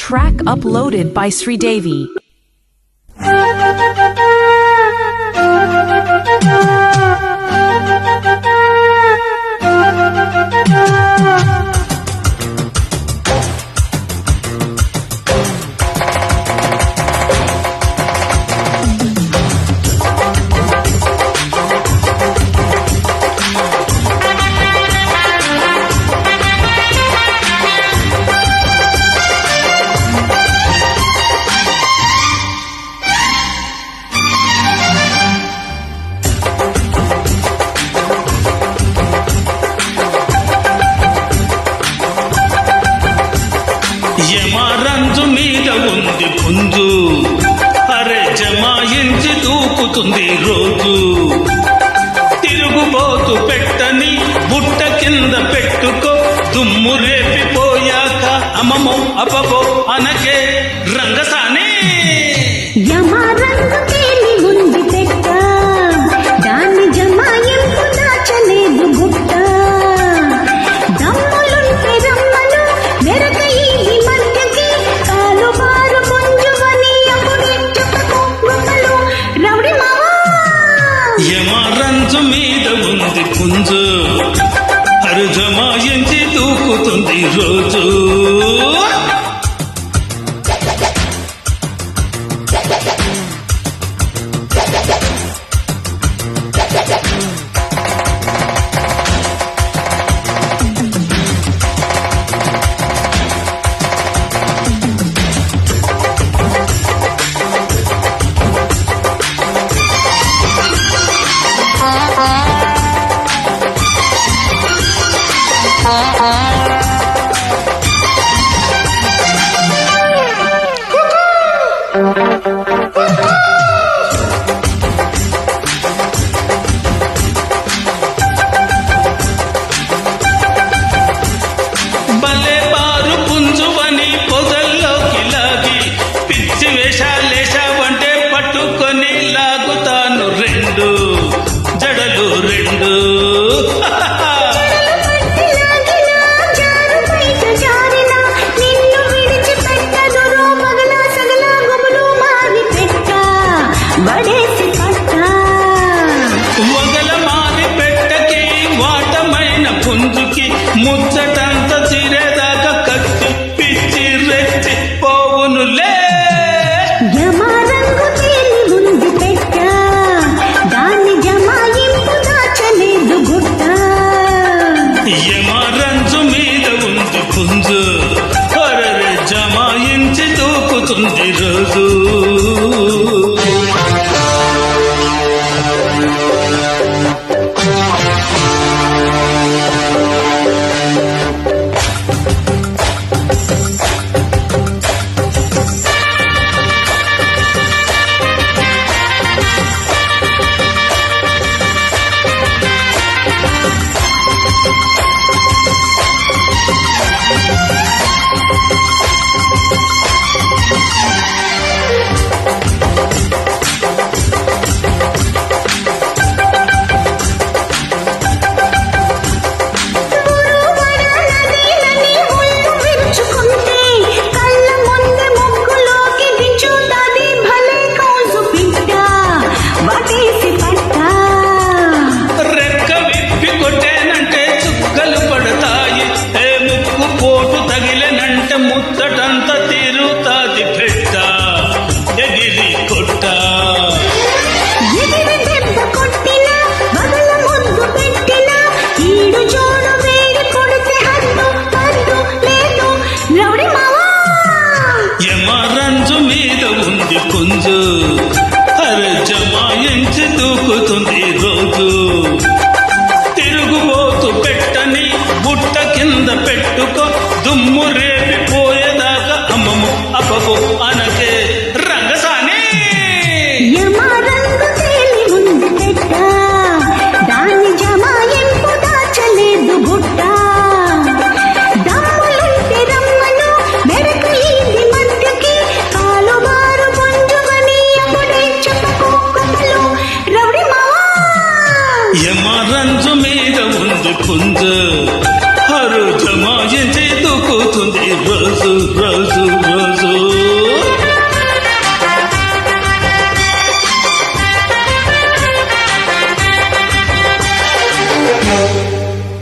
Track uploaded by Sridevi. యమరంజు మీద ఉంది పుంజు, అరే జమాయించి దూకుతుంది రోజు. తిరుగుబోతు పెట్టని బుట్ట కింద పెట్టుకో, దుమ్ము రేపిపోయాక అమ్మమో అబ్బబో అనకే రంగసాని. యమరంజు మీద ఉంది పుంజు, అరు జమాయించి దూకుతుంది రోజు. భలే బారు పుంజువని పొదల్లోకి లాగి పిచ్చి వేషాలేశావంటే పట్టుకొని లాగుతాను రెండు జడలు రెండు. వగల మారి పెట్టకి వాటమైన పుంజుకి ముచ్చటంత చిరేదాకా కత్తి పిచ్చి రెచ్చి పోవునులే. యమరంజు మీద ఉంది పుంజు, అరరే జమాయించి దూకుతుంది రోజు. ముచ్చటంత తిరుగుతాది పెట్ట ఎగిరి కొట్ట. యమరంజు